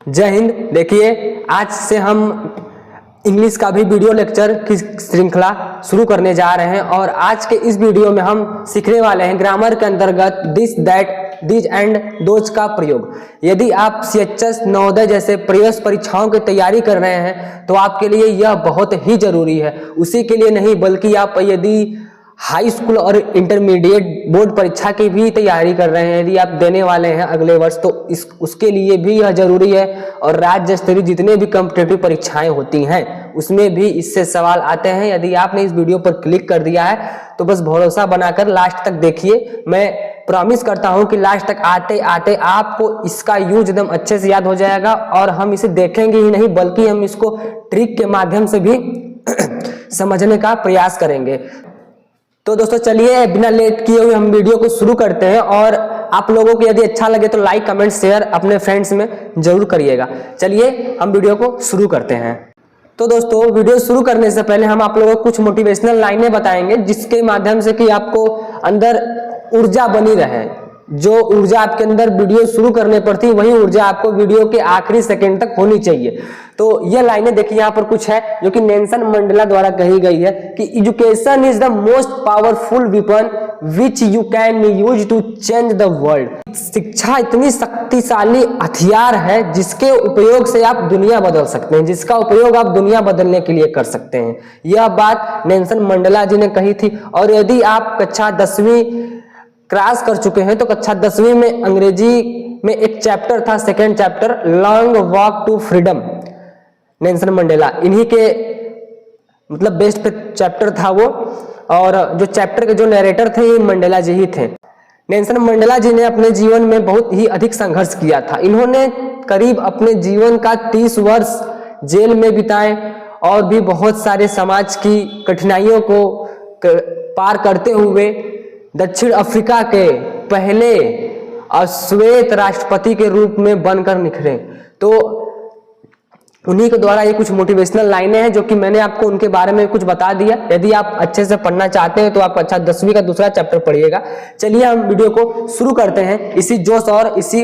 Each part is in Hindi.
जय हिंद। देखिए, आज से हम इंग्लिश का भी वीडियो लेक्चर की श्रृंखला शुरू करने जा रहे हैं और आज के इस वीडियो में हम सीखने वाले हैं ग्रामर के अंतर्गत this, that, this and those का प्रयोग। यदि आप CHS, नवोदय जैसे प्रवेश परीक्षाओं की तैयारी कर रहे हैं तो आपके लिए यह बहुत ही जरूरी है। उसी के लिए नहीं बल्कि आप यदि हाई स्कूल और इंटरमीडिएट बोर्ड परीक्षा की भी तैयारी कर रहे हैं, यदि आप देने वाले हैं अगले वर्ष, तो उसके लिए भी यह जरूरी है। और राज्य स्तरीय जितने भी कॉम्पिटिटिव परीक्षाएं होती हैं उसमें भी इससे सवाल आते हैं। यदि आपने इस वीडियो पर क्लिक कर दिया है तो बस भरोसा बनाकर लास्ट तक देखिए। मैं प्रॉमिस करता हूं कि लास्ट तक आते आते आपको इसका यूज एकदम अच्छे से याद हो जाएगा और हम इसे देखेंगे ही नहीं बल्कि हम इसको ट्रिक के माध्यम से भी समझने का प्रयास करेंगे। तो दोस्तों चलिए बिना लेट किए हुए हम वीडियो को शुरू करते हैं और आप लोगों को यदि अच्छा लगे तो लाइक, कमेंट, शेयर अपने फ्रेंड्स में जरूर करिएगा। चलिए हम वीडियो को शुरू करते हैं। तो दोस्तों वीडियो शुरू करने से पहले हम आप लोगों को कुछ मोटिवेशनल लाइनें बताएंगे जिसके माध्यम से कि आपको अंदर ऊर्जा बनी रहे। जो ऊर्जा आपके अंदर वीडियो शुरू करने पर थी वही ऊर्जा आपको वीडियो के आखिरी सेकंड तक होनी चाहिए। तो ये लाइनें देखिए यहाँ पर कुछ है जो कि नेल्सन मंडेला द्वारा कही गई है कि education is the most powerful weapon which you can use to change the world. शिक्षा इतनी शक्तिशाली हथियार है जिसके उपयोग से आप दुनिया बदल सकते हैं, जिसका उपयोग आप दुनिया बदलने के लिए कर सकते हैं। यह बात नेल्सन मंडेला जी ने कही थी। और यदि आप कक्षा 10वीं क्रॉस कर चुके हैं तो कक्षा 10वीं में अंग्रेजी में एक चैप्टर था, second chapter, long walk to freedom, Nelson Mandela इन्हीं के मतलब बेस्ट चैप्टर था वो। और जो चैप्टर के जो नरेटर थे ये मंडेला जी ही थे। नेल्सन मंडेला जी ने अपने जीवन में बहुत ही अधिक संघर्ष किया था। इन्होंने करीब अपने जीवन का 30 वर्ष जेल में बिताए और भी बहुत सारे समाज की कठिनाइयों को पार करते हुए दक्षिण अफ्रीका के पहले श्वेत राष्ट्रपति के रूप में बनकर निखरे। तो उन्हीं के द्वारा ये कुछ मोटिवेशनल लाइनें हैं जो कि मैंने आपको उनके बारे में कुछ बता दिया। यदि आप अच्छे से पढ़ना चाहते हैं तो आप अच्छा 10वीं का दूसरा चैप्टर पढ़िएगा। चलिए हम वीडियो को शुरू करते हैं इसी जोश और इसी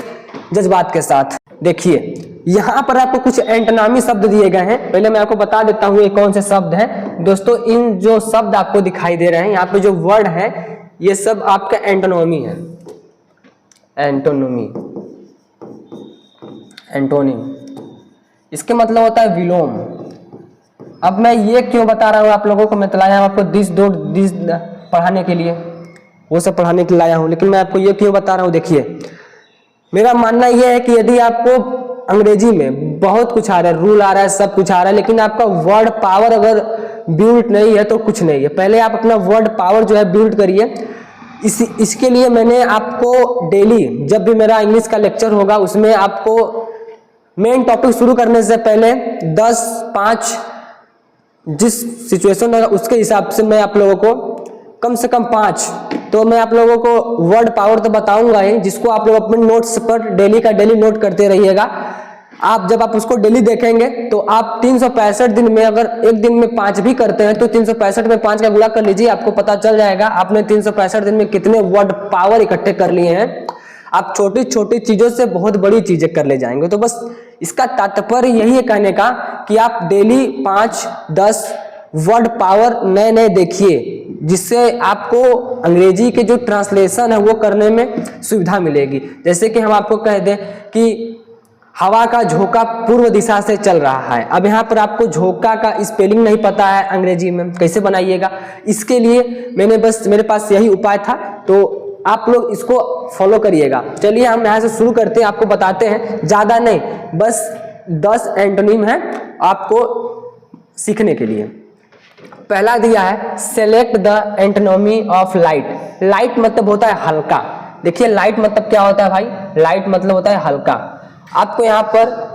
जज्बात के साथ। देखिए यहाँ पर आपको कुछ एंटोनिमी शब्द दिए गए हैं। पहले मैं आपको बता देता हूँ ये कौन से शब्द हैं। दोस्तों इन जो शब्द आपको दिखाई दे रहे हैं यहाँ पे जो वर्ड है ये सब आपका एंटोनिमी है। एंटोनिमी, एंटोनिम, इसके मतलब होता है विलोम। अब मैं ये क्यों बता रहा हूँ आप लोगों को, मैं तो लाया हूँ आपको दिस, दो, दिस पढ़ाने के लिए, वो सब पढ़ाने के लिए लाया हूँ, लेकिन मैं आपको ये क्यों बता रहा हूँ। देखिए मेरा मानना यह है कि यदि आपको अंग्रेजी में बहुत कुछ आ रहा है, रूल आ रहा है, सब कुछ आ रहा है, लेकिन आपका वर्ड पावर अगर बिल्ड नहीं है तो कुछ नहीं है। पहले आप अपना वर्ड पावर जो है बिल्ड करिए। इसके लिए मैंने आपको डेली जब भी मेरा इंग्लिश का लेक्चर होगा उसमें आपको मेन टॉपिक शुरू करने से पहले 10-5 जिस सिचुएशन होगा उसके हिसाब से मैं आप लोगों को कम से कम 5 तो मैं आप लोगों को वर्ड पावर तो बताऊंगा ही, जिसको आप लोग अपने नोट्स पर डेली का डेली नोट करते रहिएगा। आप जब आप उसको डेली देखेंगे तो आप 365 दिन में अगर एक दिन में 5 भी करते हैं तो 365 में 5 का गुणा कर लीजिए, आपको पता चल जाएगा आपने 365 दिन में कितने वर्ड पावर इकट्ठे कर लिए हैं। आप छोटी छोटी चीजों से बहुत बड़ी चीजें कर ले जाएंगे। तो बस इसका तात्पर्य यही है कहने का कि आप डेली 5-10 वर्ड पावर नए नए देखिए, जिससे आपको अंग्रेजी के जो ट्रांसलेशन है वो करने में सुविधा मिलेगी। जैसे कि हम आपको कह दें कि हवा का झोंका पूर्व दिशा से चल रहा है। अब यहाँ पर आपको झोंका का स्पेलिंग नहीं पता है अंग्रेजी में, कैसे बनाइएगा। इसके लिए मेरे पास यही उपाय था, तो आप लोग इसको फॉलो करिएगा। चलिए हम यहाँ से शुरू करते हैं, आपको बताते हैं, ज्यादा नहीं, बस 10 एंटोनिम है आपको सीखने के लिए। पहला दिया है select the antonym of light. Light मतलब होता है हल्का। देखिए लाइट मतलब क्या होता है भाई, लाइट मतलब होता है हल्का। आपको यहाँ पर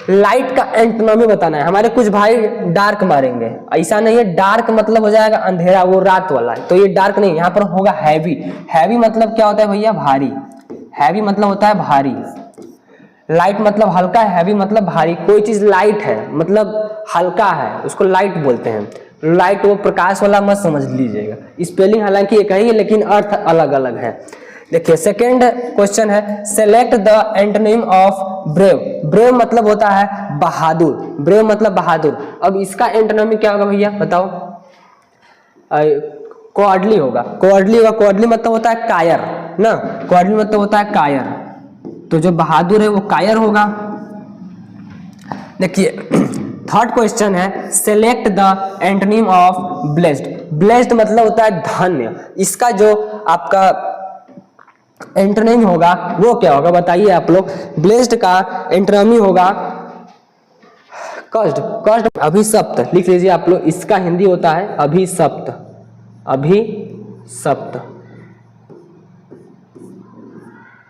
लाइट का एंटोनिमी बताना है। हमारे कुछ भाई डार्क मारेंगे, ऐसा नहीं है, डार्क मतलब हो जाएगा अंधेरा, वो रात वाला है, तो ये डार्क नहीं, यहाँ पर होगा हैवी। हैवी मतलब क्या होता है भैया, भारी। हैवी मतलब होता है भारी। लाइट मतलब हल्का, हैवी मतलब भारी। कोई चीज लाइट है मतलब हल्का है उसको लाइट बोलते हैं। लाइट वो प्रकाश वाला मत समझ लीजिएगा, स्पेलिंग हालांकि एक ही है लेकिन अर्थ अलग अलग है। देखिए सेकेंड क्वेश्चन है, select the antonym of brave. Brave मतलब होता है बहादुर, ब्रेव मतलब बहादुर। अब इसका एंटोनिम क्या होगा भैया बताओ? कॉवर्डली होगा, कॉवर्डली होगा। कॉवर्डली मतलब होता है कायर ना, कॉवर्डली मतलब होता है कायर। तो जो बहादुर है वो कायर होगा। देखिए थर्ड क्वेश्चन है, select the antonym of blessed. Blessed मतलब होता है धन्य। इसका जो आपका एंटोनिम होगा वो क्या होगा बताइए आप लोग? ब्लेस्ड का एंटोनिम होगा कष्ट, कष्ट, अभिशप्त लिख लीजिए आप लोग। इसका हिंदी होता है अभिशप्त, अभिशप्त।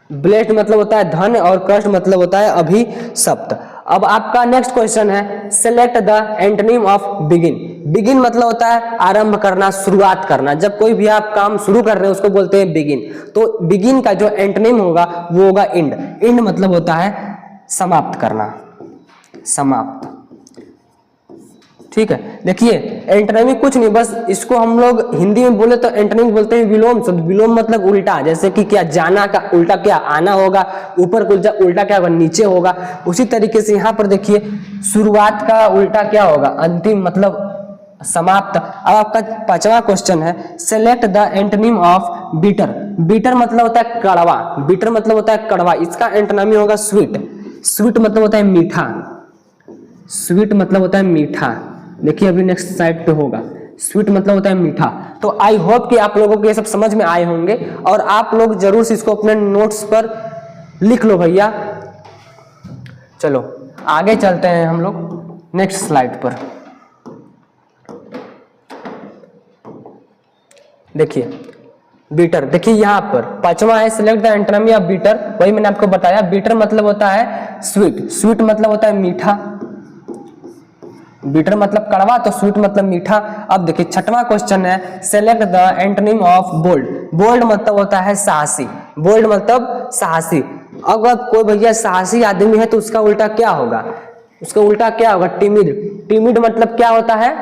ब्लेस्ड मतलब होता है धन और कष्ट मतलब होता है अभिशप्त। अब आपका नेक्स्ट क्वेश्चन है, select the antonym of begin. Begin मतलब होता है आरंभ करना, शुरुआत करना। जब कोई भी आप काम शुरू कर रहे हैं उसको बोलते हैं बिगिन। तो बिगिन का जो एंटोनिम होगा वो होगा एंड। एंड मतलब होता है समाप्त करना, समाप्त। ठीक है, देखिए एंटोनिम कुछ नहीं, बस इसको हम लोग हिंदी में बोले तो एंटोनिम बोलते हैं विलोम शब्द। विलोम मतलब उल्टा, जैसे कि क्या जाना का उल्टा क्या आना होगा, ऊपर का उल्टा क्या होगा नीचे होगा। उसी तरीके से यहाँ पर देखिए शुरुआत का उल्टा क्या होगा अंतिम, मतलब समाप्त। अब आपका पांचवा क्वेश्चन है, select the antonym of bitter. Bitter मतलब होता है कड़वा, बीटर मतलब होता है कड़वा। इसका एंटोनिम होगा स्वीट। स्वीट मतलब होता है मीठा, स्वीट मतलब होता है मीठा। देखिए अभी नेक्स्ट साइड पे होगा, स्वीट मतलब होता है मीठा। तो आई होप कि आप लोगों को ये सब समझ में आए होंगे और आप लोग जरूर से इसको अपने नोट्स पर लिख लो भैया। चलो आगे चलते हैं हम लोग नेक्स्ट स्लाइड पर। देखिए बीटर, देखिए यहाँ पर पांचवा है, select the antonym of bitter. वही मैंने आपको बताया, बीटर मतलब होता है स्वीट, स्वीट मतलब होता है मीठा। बीटर मतलब कड़वा तो स्वीट मतलब मीठा। अब देखिए छठवां क्वेश्चन है, select the antonym of bold. Bold मतलब होता है साहसी, बोल्ड मतलब साहसी। अगर कोई भैया साहसी आदमी है तो उसका उल्टा क्या होगा? उसका उल्टा क्या होगा? टिमिड। टिमिड मतलब क्या होता है?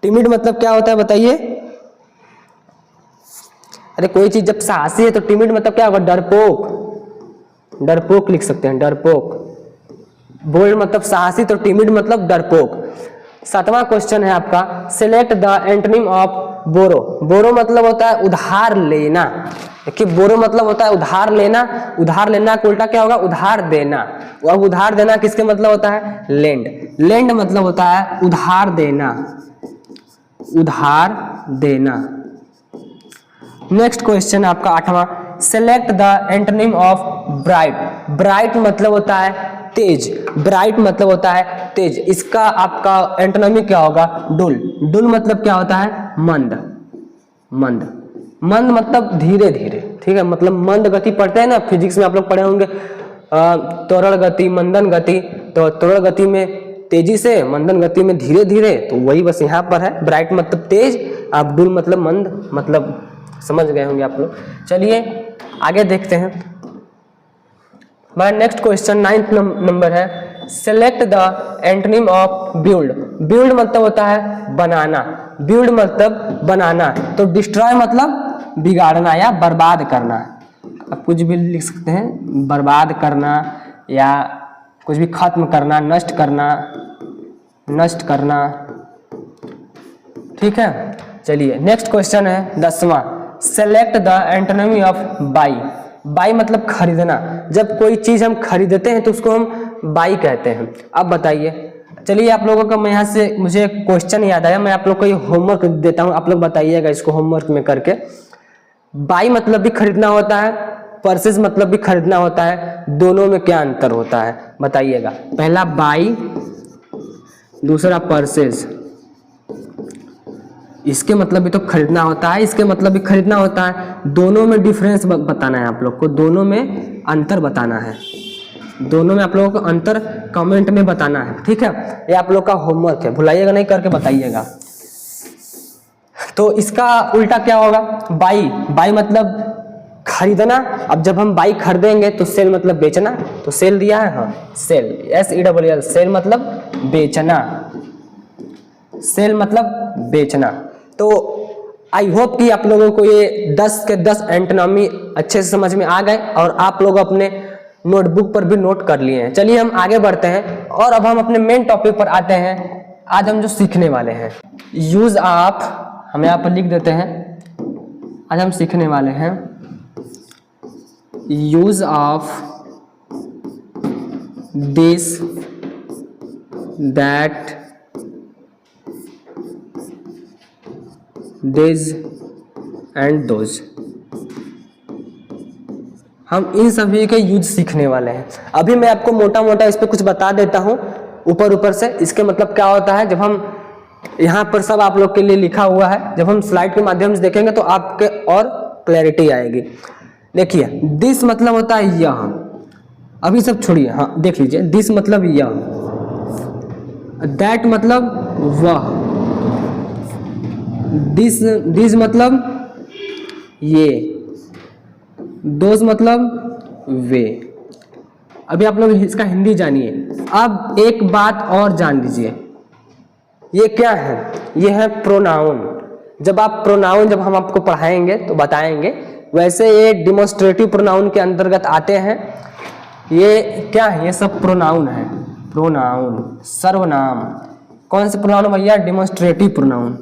टिमिड मतलब क्या होता है बताइए? अरे कोई चीज जब साहसी है तो टिमिड मतलब क्या होगा? डरपोक, डरपोक लिख सकते हैं, डरपोक। बोल्ड मतलब साहसी तो टिमिड मतलब डरपोक। सातवां क्वेश्चन है आपका, सिलेक्ट द एंटोनिम ऑफ बोरो। बोरो मतलब होता है उधार लेना। देखिए बोरो मतलब होता है उधार लेना। उधार लेना का उल्टा क्या होगा? उधार देना। अब उधार देना किसके मतलब होता है? लेंड। लेंड मतलब होता है उधार देना, उधार देना। नेक्स्ट क्वेश्चन आपका आठवां, select the antonym of bright. Bright मतलब होता है तेज, ब्राइट मतलब होता है तेज। इसका आपका एंटोनिम क्या होगा? डुल। डुल मतलब क्या होता है? मंद, मंद। मंद मतलब धीरे धीरे, ठीक है, मतलब मंद गति पढ़ते हैं ना फिजिक्स में आप लोग पढ़े होंगे, त्वरण गति, मंदन गति। तो त्वरण गति में तेजी से, मंदन गति में धीरे धीरे, तो वही बस यहाँ पर है। ब्राइट मतलब तेज, आप डुल मतलब मंद, मतलब समझ गए होंगे आप लोग। चलिए आगे देखते हैं। हमारा नेक्स्ट क्वेश्चन 9th नंबर है, select the antonym of build. Build मतलब होता है बनाना, बिल्ड मतलब बनाना। तो डिस्ट्रॉय मतलब बिगाड़ना या बर्बाद करना। आप कुछ भी लिख सकते हैं, बर्बाद करना या कुछ भी खत्म करना, नष्ट करना, नष्ट करना। ठीक है, चलिए नेक्स्ट क्वेश्चन है 10वां, select the antonym of buy. Buy मतलब खरीदना। जब कोई चीज हम खरीदते हैं तो उसको हम बाई कहते हैं। अब बताइए, चलिए आप लोगों का मैं यहाँ से मुझे क्वेश्चन याद आया, मैं आप लोग को ये होमवर्क देता हूँ, आप लोग बताइएगा इसको होमवर्क में करके। बाई मतलब भी खरीदना होता है, परचेज मतलब भी खरीदना होता है, दोनों में क्या अंतर होता है बताइएगा। पहला बाई, दूसरा परचेज। इसके मतलब भी तो खरीदना होता है, इसके मतलब भी खरीदना होता है। दोनों में डिफरेंस बताना है आप लोग को, दोनों में अंतर बताना है। दोनों में आप लोगों को अंतर कमेंट में बताना है, ठीक है। ये आप लोग का होमवर्क है, भुलाइएगा नहीं, करके बताइएगा। तो इसका उल्टा क्या होगा? बाई। बाई मतलब खरीदना। अब जब हम बाई खरीदेंगे तो सेल मतलब बेचना, तो सेल दिया है, हाँ सेल, SELL, सेल मतलब बेचना, सेल मतलब बेचना। तो आई होप कि आप लोगों को ये 10 के 10 एंटोनॉमी अच्छे से समझ में आ गए और आप लोग अपने नोटबुक पर भी नोट कर लिए हैं। चलिए हम आगे बढ़ते हैं और अब हम अपने मेन टॉपिक पर आते हैं। आज हम जो सीखने वाले हैं यूज ऑफ, हम यहाँ पर लिख देते हैं। आज हम सीखने वाले हैं use of this that this and those. हम इन सभी के यूज सीखने वाले हैं। अभी मैं आपको मोटा मोटा इस पे कुछ बता देता हूँ ऊपर से। इसके मतलब क्या होता है, जब हम यहाँ पर सब आप लोग के लिए लिखा हुआ है, जब हम स्लाइड के माध्यम से देखेंगे तो आपके और क्लैरिटी आएगी। देखिए दिस मतलब होता है यह, अभी सब छोड़िए, हाँ देख लीजिए। दिस मतलब यह, दैट मतलब वह, दिस मतलब ये, दोज मतलब वे। अभी आप लोग इसका हिंदी जानिए। अब एक बात और जान लीजिए, ये क्या है, ये है प्रोनाउन। जब हम आपको पढ़ाएंगे तो बताएंगे। वैसे ये डिमोन्स्ट्रेटिव प्रोनाउन के अंतर्गत आते हैं। ये क्या है, ये सब प्रोनाउन है। प्रोनाउन सर्वनाम। कौन से प्रोनाउन भैया? Demonstrative pronoun.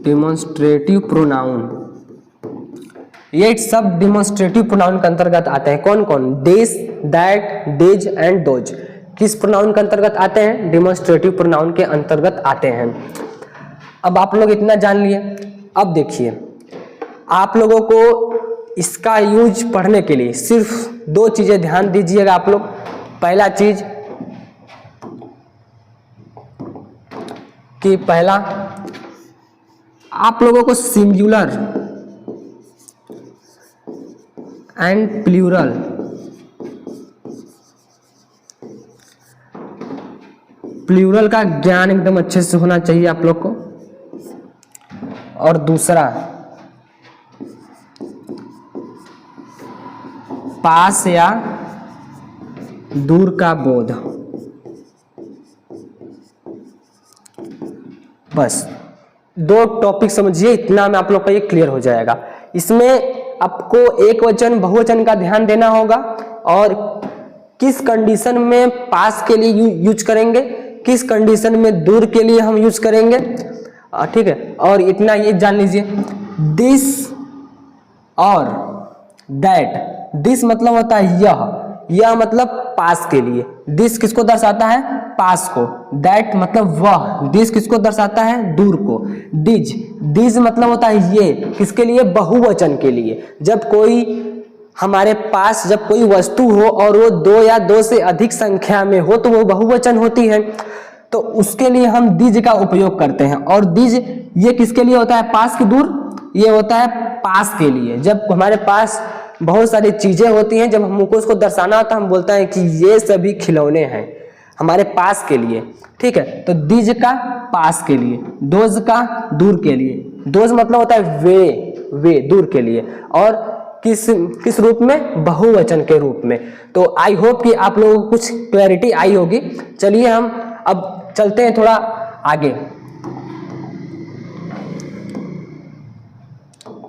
डिमोन्स्ट्रेटिव प्रोनाउन, ये सब डिमोन्स्ट्रेटिव प्रोनाउन के अंतर्गत आते हैं। कौन कौन? This, that, these and those. किस प्रोनाउन के अंतर्गत आते हैं? डिमोन्स्ट्रेटिव प्रोनाउन के अंतर्गत आते हैं। अब आप लोग इतना जान लिए। अब देखिए, आप लोगों को इसका यूज पढ़ने के लिए सिर्फ 2 चीजें ध्यान दीजिएगा आप लोग। पहला चीज कि पहला आप लोगों को सिंगुलर एंड प्लूरल, प्लूरल का ज्ञान एकदम अच्छे से होना चाहिए आप लोग को। और दूसरा पास या दूर का बोध। बस 2 टॉपिक समझिए, इतना में आप लोग का ये क्लियर हो जाएगा। इसमें आपको एक वचन बहुवचन का ध्यान देना होगा और किस कंडीशन में पास के लिए यूज करेंगे, किस कंडीशन में दूर के लिए हम यूज करेंगे, ठीक है। और इतना ये जान लीजिए, दिस और दैट। दिस मतलब होता है यह मतलब पास के लिए। दिस किसको दर्शाता है? पास को। दैट मतलब वह। दिस किसको दर्शाता है? दूर को। दिज मतलब होता है ये, किसके लिए? बहुवचन के लिए। जब कोई हमारे पास जब कोई वस्तु हो और वो 2 या 2 से अधिक संख्या में हो तो वो बहुवचन होती है, तो उसके लिए हम दिज का उपयोग करते हैं। और दिज ये किसके लिए होता है? पास की दूर। ये होता है पास के लिए। जब हमारे पास बहुत सारी चीजें होती हैं, जब हमको उसको दर्शाना होता है, हम बोलते हैं कि ये सभी खिलौने हैं हमारे पास के लिए, ठीक है। तो दिज का पास के लिए, दोज का दूर के लिए। दोज मतलब होता है वे दूर के लिए। और किस रूप में? बहुवचन के रूप में। तो आई होप कि आप लोगों को कुछ क्लैरिटी आई होगी। चलिए हम अब चलते हैं थोड़ा आगे।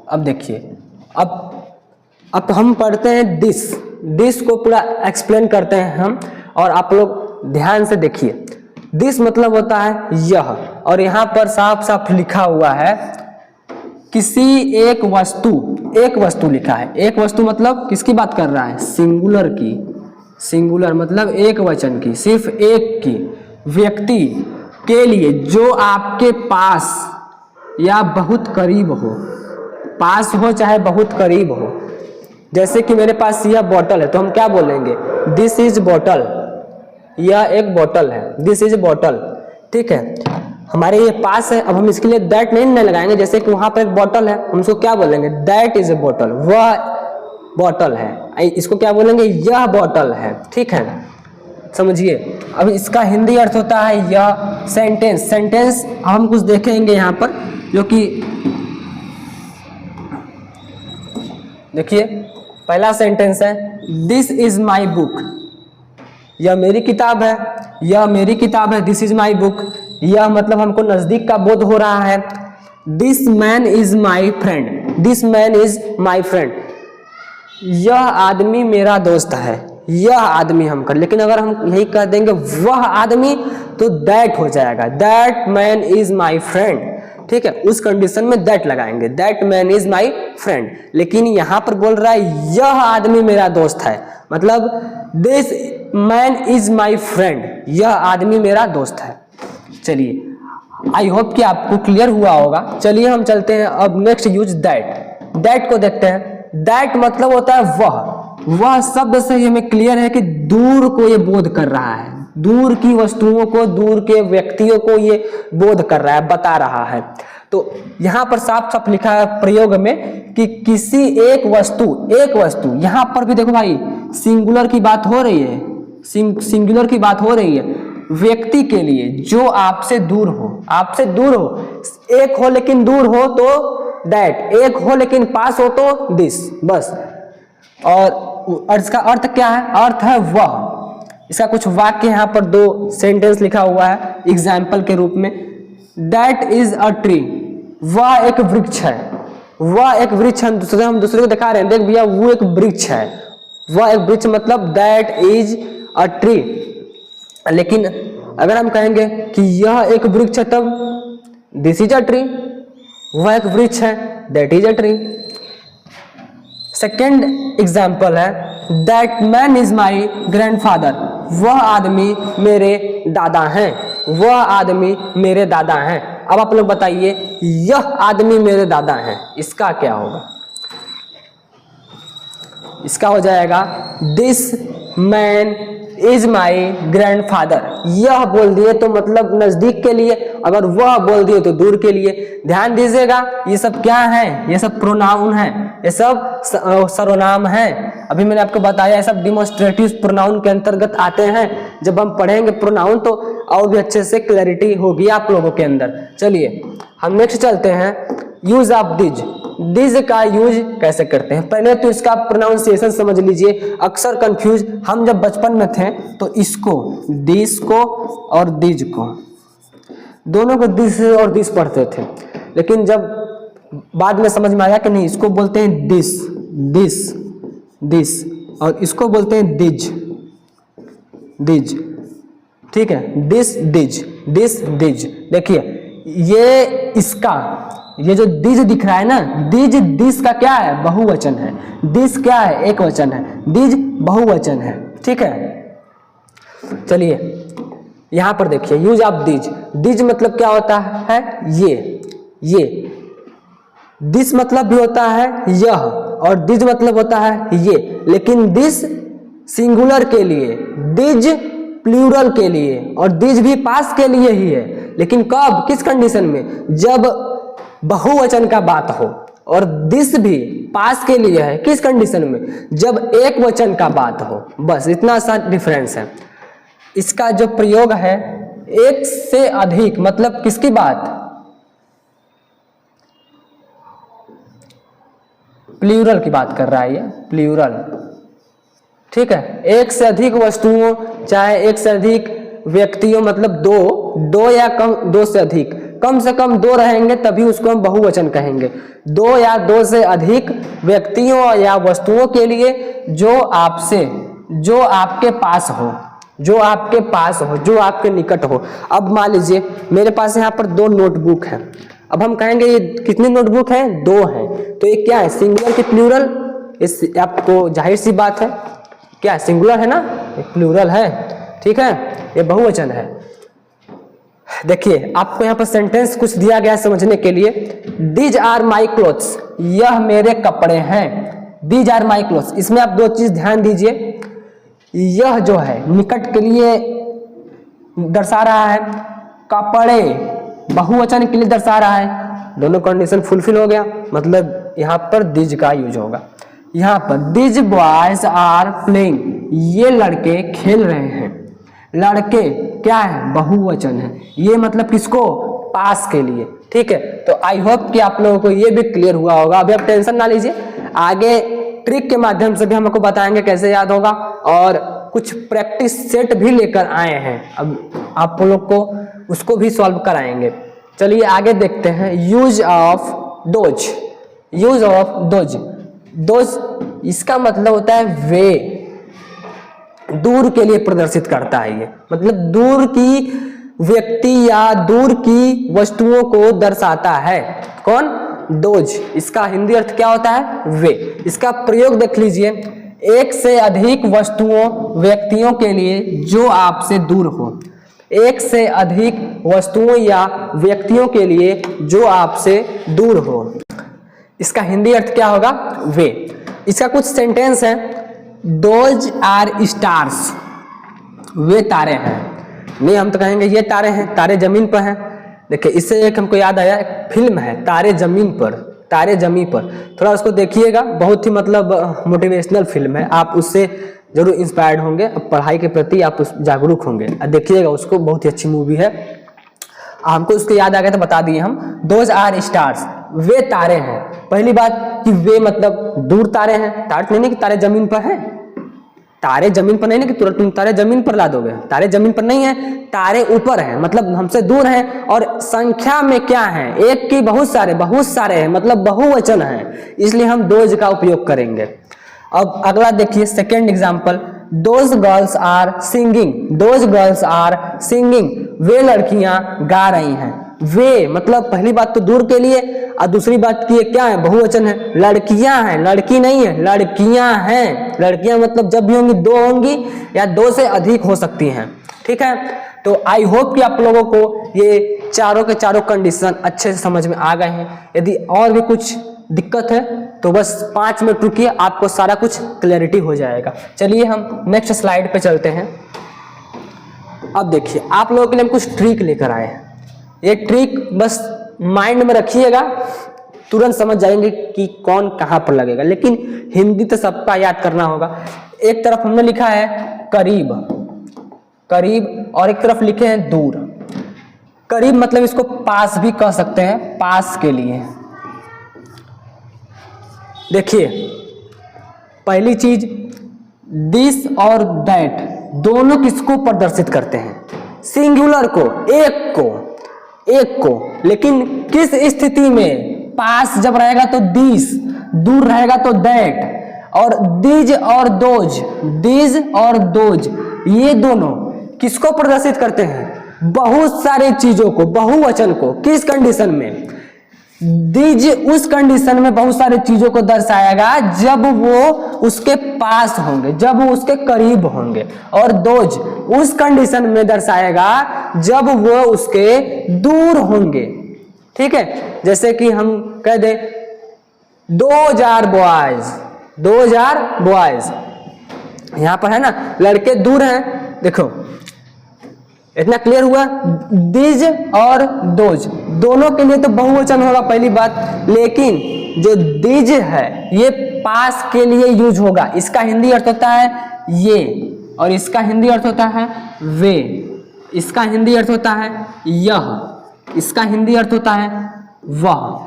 अब देखिए, अब हम पढ़ते हैं दिस को पूरा एक्सप्लेन करते हैं हम, और आप लोग ध्यान से देखिए। दिस मतलब होता है यह, और यहाँ पर साफ साफ लिखा हुआ है किसी एक वस्तु लिखा है। एक वस्तु मतलब किसकी बात कर रहा है? सिंगुलर की। सिंगुलर मतलब एक वचन की, सिर्फ एक की, व्यक्ति के लिए जो आपके पास या बहुत करीब हो। पास हो चाहे बहुत करीब हो। जैसे कि मेरे पास यह बोतल है तो हम क्या बोलेंगे? दिस इज बोतल। यह एक बोतल है, दिस इज बोतल, ठीक है। हमारे ये पास है। अब हम इसके लिए दैट नहीं लगाएंगे। जैसे कि वहां पर एक बोतल है, हम उसको क्या बोलेंगे? दैट इज ए बोतल। वह बोतल है। इसको क्या बोलेंगे? यह बोतल है, ठीक है। समझिए। अब इसका हिंदी अर्थ होता है यह सेंटेंस। सेंटेंस हम कुछ देखेंगे यहाँ पर, जो कि देखिए पहला सेंटेंस है दिस इज माई बुक। यह मेरी किताब है, यह मेरी किताब है, दिस इज माई बुक। यह मतलब हमको नजदीक का बोध हो रहा है। This man is my friend, this man is my friend, यह आदमी मेरा दोस्त है, यह आदमी हम कर। लेकिन अगर हम यही कह देंगे वह आदमी तो दैट हो जाएगा, that man is my friend, ठीक है। उस कंडीशन में दैट लगाएंगे, that man is my friend. लेकिन यहां पर बोल रहा है यह आदमी मेरा दोस्त है, मतलब this man is my friend, यह आदमी मेरा दोस्त है। चलिए आई होप कि आपको क्लियर हुआ होगा। चलिए हम चलते हैं अब नेक्स्ट यूज दैट। दैट को देखते हैं। दैट मतलब होता है वह शब्द से हमें क्लियर है कि दूर को ये बोध कर रहा है, दूर की वस्तुओं को, दूर के व्यक्तियों को ये बोध कर रहा है, बता रहा है। तो यहां पर साफ साफ लिखा है प्रयोग में कि किसी एक वस्तु, यहां पर भी देखो भाई सिंगुलर की बात हो रही है, सिंगुलर की बात हो रही है, व्यक्ति के लिए जो आपसे दूर हो, एक हो लेकिन दूर हो तो दैट, एक हो लेकिन पास हो तो दिस, बस। और इसका अर्थ क्या है? अर्थ है वह। इसका कुछ वाक्य यहाँ पर 2 सेंटेंस लिखा हुआ है एग्जाम्पल के रूप में। दैट इज अ ट्री, वह एक वृक्ष है, वह एक वृक्ष, हम दूसरे को दिखा रहे हैं, देख भैया वो एक वृक्ष है, वह एक वृक्ष, मतलब दैट इज अ ट्री। लेकिन अगर हम कहेंगे कि यह एक वृक्ष है तब दिस इज अ ट्री, वह एक वृक्ष है, that is a tree. Second example है that man is my grandfather, वह आदमी मेरे दादा हैं, वह आदमी मेरे दादा हैं। अब आप लोग बताइए यह आदमी मेरे दादा हैं, इसका क्या होगा? इसका हो जाएगा this man is my grandfather. यह बोल दिए तो मतलब नजदीक के लिए, अगर वह बोल दिए तो दूर के लिए। ध्यान दीजिएगा ये सब क्या है? ये सब प्रोनाउन है, ये सब सर्वनाम है। अभी मैंने आपको बताया ये सब डिमोन्स्ट्रेटिव प्रोनाउन के अंतर्गत आते हैं। जब हम पढ़ेंगे प्रोनाउन तो और भी अच्छे से क्लैरिटी होगी आप लोगों के अंदर। चलिए हम नेक्स्ट चलते हैं, यूज ऑफ दिज। दिज का यूज कैसे करते हैं? पहले तो इसका प्रोनाउंसिएशन समझ लीजिए, अक्सर कंफ्यूज हम जब बचपन में थे तो इसको, दिस को और दिज को, दोनों को दिस और दिस पढ़ते थे। लेकिन जब बाद में समझ में आया कि नहीं, इसको बोलते हैं दिस, दिस, दिस, और इसको बोलते हैं दिज, दिज, ठीक है, दिस दिज, दिस दिज। देखिए ये इसका, ये जो दिज दिख रहा है ना, दिज, दिस का क्या है? बहुवचन है। दिस क्या है? एक वचन है। दिज बहुवचन है, ठीक है। चलिए यहां पर देखिए यूज ऑफ दिज। दिज मतलब क्या होता है? ये। दिस मतलब भी होता है यह, और दिज मतलब होता है ये। लेकिन दिस सिंगुलर के लिए, दिज प्लूरल के लिए, और दिज भी पास के लिए ही है। लेकिन कब, किस कंडीशन में? जब बहुवचन का बात हो। और दिस भी पास के लिए है, किस कंडीशन में? जब एक वचन का बात हो। बस इतना सा डिफरेंस है। इसका जो प्रयोग है एक से अधिक, मतलब किसकी बात? प्लूरल की बात कर रहा है ये, प्लूरल, ठीक है। एक से अधिक वस्तुओं, चाहे एक से अधिक व्यक्तियों, मतलब दो या कम, 2 से अधिक, कम से कम 2 रहेंगे तभी उसको हम बहुवचन कहेंगे। 2 या 2 से अधिक व्यक्तियों या वस्तुओं के लिए जो आपसे, जो आपके पास हो, जो आपके पास हो, जो आपके निकट हो। अब मान लीजिए मेरे पास यहाँ पर 2 नोटबुक है। अब हम कहेंगे ये कितनी नोटबुक है? 2 है। तो ये क्या है? सिंगुलर की प्लूरल? इस आपको जाहिर सी बात है, क्या सिंगुलर है ना, प्लूरल है, ठीक है, ये बहुवचन है। देखिए आपको यहाँ पर सेंटेंस कुछ दिया गया समझने के लिए। दीज आर माई क्लोथ्स, यह मेरे कपड़े हैं। दीज आर माई क्लोथ्स, इसमें आप 2 चीज ध्यान दीजिए। यह जो है निकट के लिए दर्शा रहा है, कपड़े बहुवचन के लिए दर्शा रहा है। दोनों कंडीशन फुलफिल हो गया, मतलब यहाँ पर दीज का यूज होगा। यहाँ पर दीज बॉयज आर प्लेइंग, ये लड़के खेल रहे हैं। लड़के क्या है? बहुवचन है। ये मतलब किसको? पास के लिए, ठीक है। तो आई होप कि आप लोगों को ये भी क्लियर हुआ होगा। अभी आप टेंशन ना लीजिए, आगे ट्रिक के माध्यम से भी हम आपको बताएंगे कैसे याद होगा, और कुछ प्रैक्टिस सेट भी लेकर आए हैं, अब आप लोग को उसको भी सॉल्व कराएंगे। चलिए आगे देखते हैं। Use of dose. Use of dose, dose इसका मतलब होता है वे, दूर के लिए प्रदर्शित करता है ये, मतलब दूर की व्यक्ति या दूर की वस्तुओं को दर्शाता है। कौन? डोज। इसका हिंदी अर्थ क्या होता है? वे। इसका प्रयोग देख लीजिए, एक से अधिक वस्तुओं व्यक्तियों के लिए जो आपसे दूर हो। एक से अधिक वस्तुओं या व्यक्तियों के लिए जो आपसे दूर हो, इसका हिंदी अर्थ क्या होगा? वे। इसका कुछ सेंटेंस है। डोज आर स्टार्स, वे तारे हैं। नहीं, हम तो कहेंगे ये तारे हैं, तारे जमीन पर हैं। देखिए इससे एक हमको याद आया, एक फिल्म है तारे जमीन पर, तारे जमीन पर, थोड़ा उसको देखिएगा, बहुत ही मतलब मोटिवेशनल फिल्म है, आप उससे जरूर इंस्पायर्ड होंगे, पढ़ाई के प्रति आप जागरूक होंगे, देखिएगा उसको, बहुत ही अच्छी मूवी है। हमको उसके याद आ गया तो बता दिए हम। दोज आर स्टार्स, वे तारे हैं। पहली बात कि वे मतलब दूर तारे हैं, तारे नहीं कि तारे जमीन पर हैं, तारे जमीन पर नहीं ना कि तुरंत तुम तारे जमीन पर ला दोगे, तारे जमीन पर नहीं है, तारे ऊपर हैं, मतलब हमसे दूर हैं। और संख्या में क्या है? एक की बहुत सारे हैं, मतलब बहुवचन है, इसलिए हम डोज का उपयोग करेंगे। अब अगला देखिए, second example. Those girls are singing, those girls are singing, वे लड़कियां गा रही हैं। वे मतलब पहली बात तो दूर के लिए, और दूसरी बात की क्या है? बहुवचन है, लड़कियां हैं, लड़की नहीं है, लड़कियां हैं। लड़कियां मतलब जब भी होंगी दो होंगी या दो से अधिक हो सकती हैं, ठीक है। तो आई होप कि आप लोगों को ये चारों के चारों कंडीशन अच्छे से समझ में आ गए हैं। यदि और भी कुछ दिक्कत है तो बस 5 मिनट रुकिए, आपको सारा कुछ क्लैरिटी हो जाएगा। चलिए हम नेक्स्ट स्लाइड पे चलते हैं। अब देखिए, आप लोगों के लिए हम कुछ ट्रिक लेकर आए हैं। ये ट्रिक बस माइंड में रखिएगा, तुरंत समझ जाएंगे कि कौन कहां पर लगेगा, लेकिन हिंदी तो सबका याद करना होगा। एक तरफ हमने लिखा है करीब, करीब, और एक तरफ लिखे हैं दूर। करीब मतलब इसको पास भी कह सकते हैं, पास के लिए। देखिए पहली चीज, दिस और दैट दोनों किसको प्रदर्शित करते हैं? सिंगुलर को, एक को, लेकिन किस स्थिति में? पास जब रहेगा तो दिस, दूर रहेगा तो दैट। और दिज और दोज, दिज और दोज, ये दोनों किसको प्रदर्शित करते हैं? बहुत सारी चीजों को, बहुवचन को। किस कंडीशन में? दिज उस कंडीशन में बहुत सारी चीजों को दर्शाएगा जब वो उसके पास होंगे, जब वो उसके करीब होंगे। और दोज उस कंडीशन में दर्शाएगा जब वो उसके दूर होंगे, ठीक है। जैसे कि हम कह दे those are boys, those are boys, यहां पर है ना, लड़के दूर हैं। देखो इतना क्लियर हुआ। दिज और दोज दोनों के लिए तो बहुवचन होगा पहली बात, लेकिन जो दिज है ये पास के लिए यूज होगा। इसका हिंदी अर्थ होता है ये, और इसका हिंदी अर्थ होता है वे, इसका हिंदी अर्थ होता है यह, इसका हिंदी अर्थ होता है वह,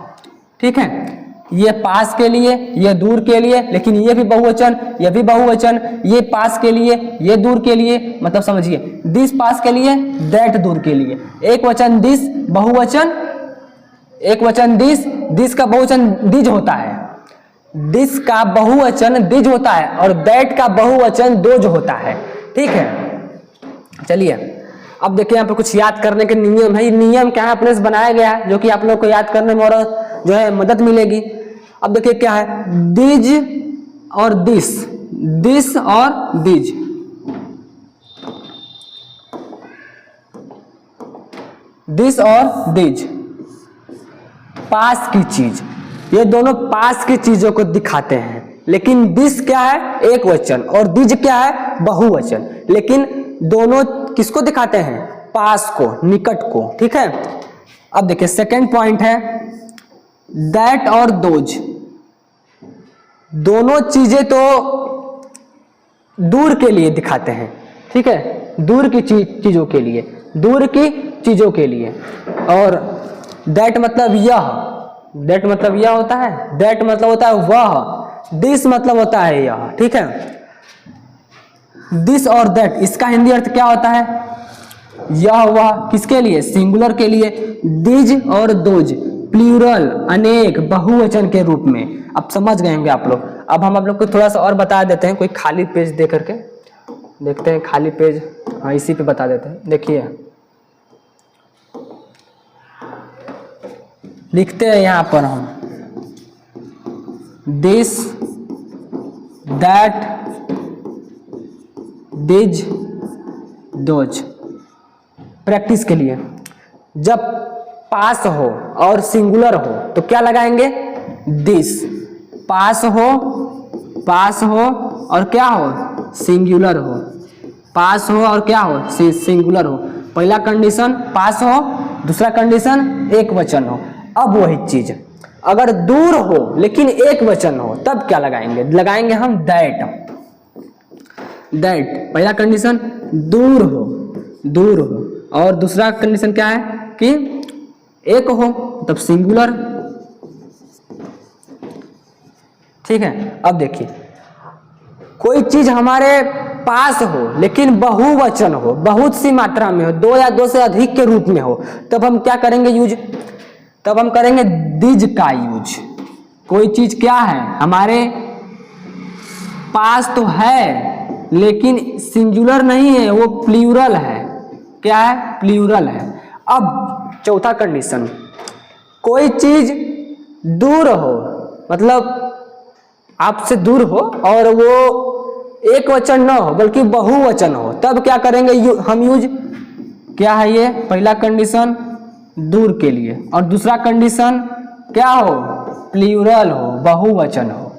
ठीक है। ये पास के लिए, ये दूर के लिए, लेकिन ये भी बहुवचन, ये भी बहुवचन, ये पास के लिए, ये दूर के लिए, मतलब समझिए दिस पास के लिए, दैट दूर के लिए। एक वचन दिस, बहुवचन एक वचन दिस, दिस का बहुवचन दिज होता है, दिस का बहुवचन दिज होता है, और दैट का बहुवचन दोज होता है, ठीक है। चलिए अब देखिए यहाँ पर कुछ याद करने के नियम है। ये नियम क्या है अपने से बनाया गया है, जो कि आप लोग को याद करने में और जो है मदद मिलेगी। अब देखिए क्या है, दिज और दिस, दिस और दिज, दिस और दिज, पास की चीज, ये दोनों पास की चीजों को दिखाते हैं। लेकिन दिस क्या है? एक वचन, और दिज क्या है? बहुवचन, लेकिन दोनों किसको दिखाते हैं? पास को, निकट को, ठीक है। अब देखिए सेकंड पॉइंट है दैट और दोज, दोनों चीजें तो दूर के लिए दिखाते हैं, ठीक है, दूर की चीजों के लिए, दूर की चीजों के लिए। और दैट मतलब यह, दैट मतलब यह होता है, दैट मतलब होता है वह, दिस मतलब होता है यह, ठीक है। दिस और दैट, इसका हिंदी अर्थ क्या होता है? यह वह, किसके लिए? सिंगुलर के लिए। दिज और दोज प्लूरल, अनेक, बहुवचन के रूप में। अब समझ गए होंगे आप लोग। अब हम आप लोग को थोड़ा सा और बता देते हैं, कोई खाली पेज दे करके देखते हैं। खाली पेज, हाँ इसी पे बता देते हैं। देखिए लिखते हैं यहाँ पर हम this that these those. Practice के लिए जब पास हो और सिंगुलर हो तो क्या लगाएंगे? दिस। पास हो और क्या हो? सिंगुलर हो। पास हो और क्या हो? सिंगुलर हो। पहला कंडीशन पास हो, दूसरा कंडीशन एक वचन हो। अब वही चीज अगर दूर हो लेकिन एक वचन हो तब क्या लगाएंगे? लगाएंगे हम दैट। दैट पहला कंडीशन दूर हो और दूसरा कंडीशन क्या है कि एक हो, तब सिंगुलर। ठीक है। अब देखिए कोई चीज हमारे पास हो लेकिन बहुवचन हो, बहुत सी मात्रा में हो, दो या दो से अधिक के रूप में हो, तब हम क्या करेंगे यूज? तब हम करेंगे दिज का यूज। कोई चीज क्या है हमारे पास तो है लेकिन सिंगुलर नहीं है, वो प्लूरल है। क्या है? प्लूरल है। अब चौथा कंडीशन, कोई चीज दूर हो, मतलब आपसे दूर हो और वो एक वचन न हो बल्कि बहुवचन हो, तब क्या करेंगे हम यूज? क्या है ये? पहला कंडीशन दूर के लिए और दूसरा कंडीशन क्या हो? प्लूरल हो, बहुवचन हो।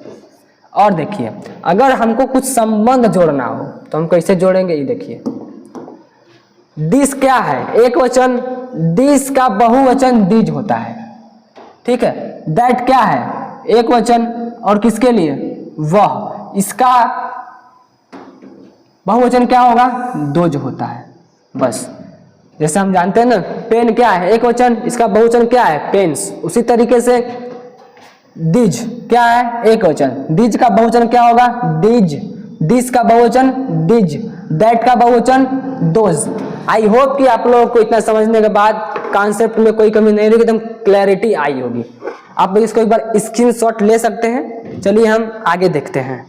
और देखिए अगर हमको कुछ संबंध जोड़ना हो तो हम कैसे जोड़ेंगे? ये देखिए दिस क्या है? एक वचन। दिस का बहुवचन दिज होता है। ठीक है। दैट क्या है? एक वचन और किसके लिए? वह। इसका बहुवचन क्या होगा? दोज होता है। बस जैसे हम जानते हैं ना, पेन क्या है? एक वचन, इसका बहुवचन क्या है? पेन्स। उसी तरीके से दिज क्या है? एक वचन, दिज का बहुवचन क्या होगा? दिज। दिस का बहुवचन दिज। दैट का बहुवचन दोज। आई होप कि आप लोगों को इतना समझने के बाद कॉन्सेप्ट में कोई कमी नहीं रहेगी, एकदम क्लैरिटी आई होगी। आप लोग इसको एक बार स्क्रीनशॉट ले सकते हैं। चलिए हम आगे देखते हैं।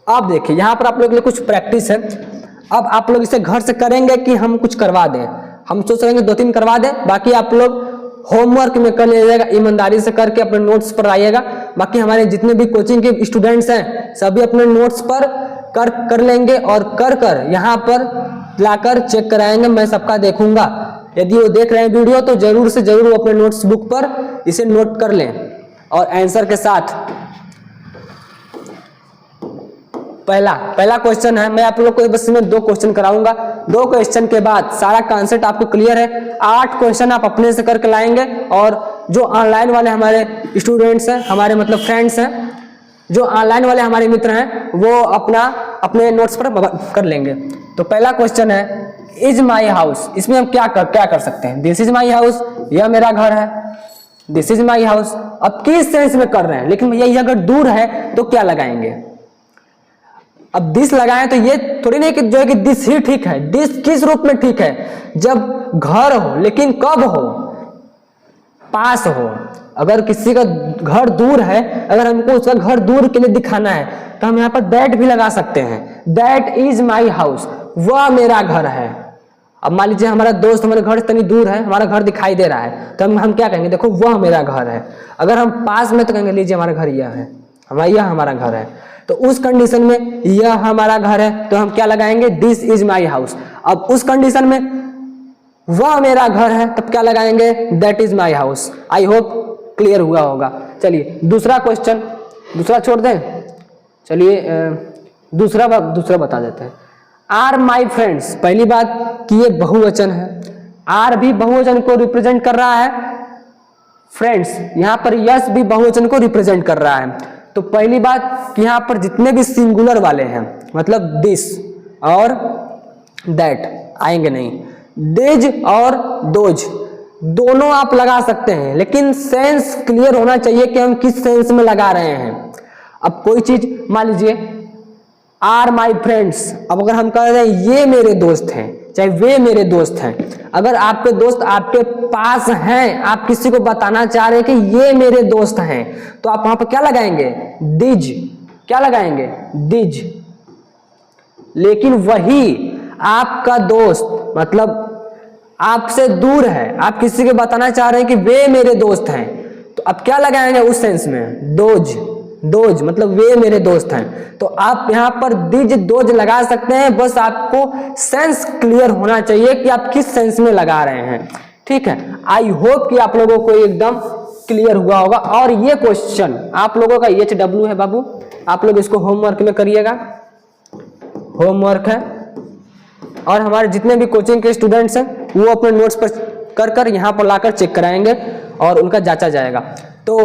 अब देखिए यहाँ पर आप लोग के लिए कुछ प्रैक्टिस है। अब आप लोग इसे घर से करेंगे कि हम कुछ करवा दें? हम सोच रहे हैं 2-3 करवा दें, बाकी आप लोग होमवर्क में कर लीजिएगा, ईमानदारी से करके अपने नोट्स पर आइएगा। बाकी हमारे जितने भी कोचिंग के स्टूडेंट्स हैं सभी अपने नोट्स पर कर लेंगे और कर यहाँ पर लाकर चेक कराएंगे। मैं सबका देखूंगा। यदि वो देख रहे हैं वीडियो तो जरूर से जरूर वो अपने नोट्स बुक पर इसे नोट कर लें और आंसर के साथ। पहला क्वेश्चन है, मैं आप लोग को बस में 2 क्वेश्चन कराऊंगा। 2 क्वेश्चन के बाद सारा कॉन्सेप्ट आपको क्लियर है। 8 क्वेश्चन आप अपने से करके लाएंगे और जो ऑनलाइन वाले हमारे स्टूडेंट्स हैं, हमारे मतलब फ्रेंड्स हैं, जो ऑनलाइन वाले हमारे मित्र हैं, वो अपने नोट्स पर कर लेंगे। तो पहला क्वेश्चन है इज माई हाउस। इसमें हम क्या कर सकते हैं? दिस इज माई हाउस, यह मेरा घर है। This is my house. अब किस सेंस में कर रहे हैं, लेकिन भैया ये अगर दूर है तो क्या लगाएंगे? अब दिस लगाएं तो ये थोड़ी नहीं कि जो है कि दिस ही ठीक है। दिस किस रूप में ठीक है? जब घर हो, लेकिन कब हो? पास हो। अगर किसी का घर दूर है, अगर हमको उसका घर दूर के लिए दिखाना है तो हम यहाँ पर दैट भी लगा सकते हैं। दैट इज माई हाउस, वह मेरा घर है। अब मान लीजिए हमारा दोस्त हमारे घर से तनी दूर है, हमारा घर दिखाई दे रहा है, तो हम क्या कहेंगे? देखो वह मेरा घर है। अगर हम पास में तो कहेंगे लीजिए हमारा घर यह है, यह हमारा घर है। तो उस कंडीशन में यह हमारा घर है तो हम क्या लगाएंगे? This is my house. अब उस कंडीशन में वह मेरा घर है तब क्या लगाएंगे? That is my house. I hope clear हुआ होगा। चलिए दूसरा क्वेश्चन, दूसरा छोड़ दें। चलिए दूसरा बता देते हैं। Are my friends. पहली बात कि ये बहुवचन है, आर भी बहुवचन को रिप्रेजेंट कर रहा है, फ्रेंड्स यहाँ पर यस भी बहुवचन को रिप्रेजेंट कर रहा है। तो पहली बात कि यहाँ पर जितने भी सिंगुलर वाले हैं, मतलब दिस और दैट आएंगे नहीं। दिज और दोज, दोनों आप लगा सकते हैं, लेकिन सेंस क्लियर होना चाहिए कि हम किस सेंस में लगा रहे हैं। अब कोई चीज मान लीजिए आर माई फ्रेंड्स, अब अगर हम कह रहे हैं ये मेरे दोस्त हैं, चाहे वे मेरे दोस्त हैं, अगर आपके दोस्त आपके पास हैं, आप किसी को बताना चाह रहे हैं कि ये मेरे दोस्त हैं, तो आप वहां पर क्या लगाएंगे? दिज। क्या लगाएंगे? दिज। लेकिन वही आपका दोस्त मतलब आपसे दूर है, आप किसी को बताना चाह रहे हैं कि वे मेरे दोस्त हैं, तो आप क्या लगाएंगे उस सेंस में? दोज। दोज मतलब वे मेरे दोस्त हैं। तो आप यहाँ पर दिज दोज लगा सकते हैं, बस आपको सेंस क्लियर होना चाहिए कि आप किस सेंस में लगा रहे हैं। ठीक है, आई होप कि आप लोगों को एकदम क्लियर हुआ होगा। और ये क्वेश्चन आप लोगों का HW है बाबू, आप लोग इसको होमवर्क में करिएगा, होमवर्क है। और हमारे जितने भी कोचिंग के स्टूडेंट्स हैं वो अपने नोट्स पर कर यहाँ पर लाकर चेक कराएंगे और उनका जांचा जाएगा। तो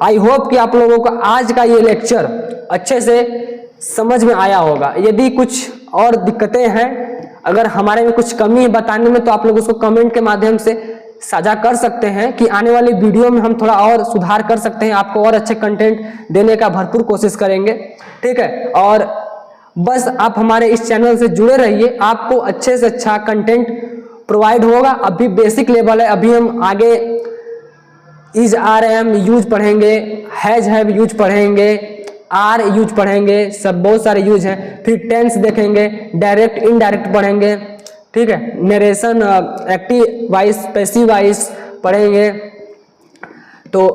आई होप कि आप लोगों को आज का ये लेक्चर अच्छे से समझ में आया होगा। यदि कुछ और दिक्कतें हैं, अगर हमारे में कुछ कमी है बताने में, तो आप लोग उसको कमेंट के माध्यम से साझा कर सकते हैं कि आने वाली वीडियो में हम थोड़ा और सुधार कर सकते हैं, आपको और अच्छे कंटेंट देने का भरपूर कोशिश करेंगे। ठीक है, और बस आप हमारे इस चैनल से जुड़े रहिए, आपको अच्छे से अच्छा कंटेंट प्रोवाइड होगा। अभी बेसिक लेवल है, अभी हम आगे इज आर एम यूज पढ़ेंगे, हैज हैव यूज पढ़ेंगे, आर यूज पढ़ेंगे, सब बहुत सारे यूज हैं। फिर टेंस देखेंगे, डायरेक्ट इनडायरेक्ट पढ़ेंगे। ठीक है, narration, active voice, passive voice पढ़ेंगे। तो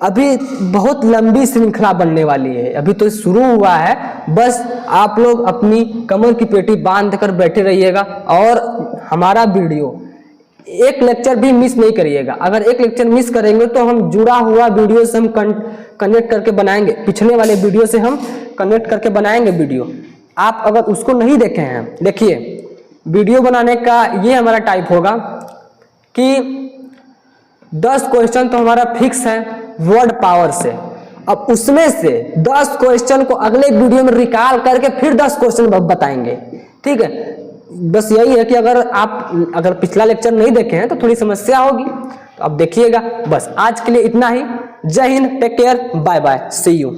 अभी बहुत लंबी श्रृंखला बनने वाली है, अभी तो शुरू हुआ है। बस आप लोग अपनी कमर की पेटी बांध कर बैठे रहिएगा और हमारा वीडियो एक लेक्चर भी मिस नहीं करिएगा। अगर एक लेक्चर मिस करेंगे तो हम जुड़ा हुआ वीडियो से हम कनेक्ट करके बनाएंगे, पिछले वाले वीडियो से हम कनेक्ट करके बनाएंगे वीडियो। आप अगर उसको नहीं देखे हैं, देखिए वीडियो बनाने का ये हमारा टाइप होगा कि 10 क्वेश्चन तो हमारा फिक्स है वर्ड पावर से। अब उसमें से 10 क्वेश्चन को अगले वीडियो में रिकॉल करके फिर 10 क्वेश्चन बताएंगे। ठीक है, बस यही है कि अगर पिछला लेक्चर नहीं देखे हैं तो थोड़ी समस्या होगी, तो आप देखिएगा। बस आज के लिए इतना ही। जय हिंद, take care, bye bye, see you.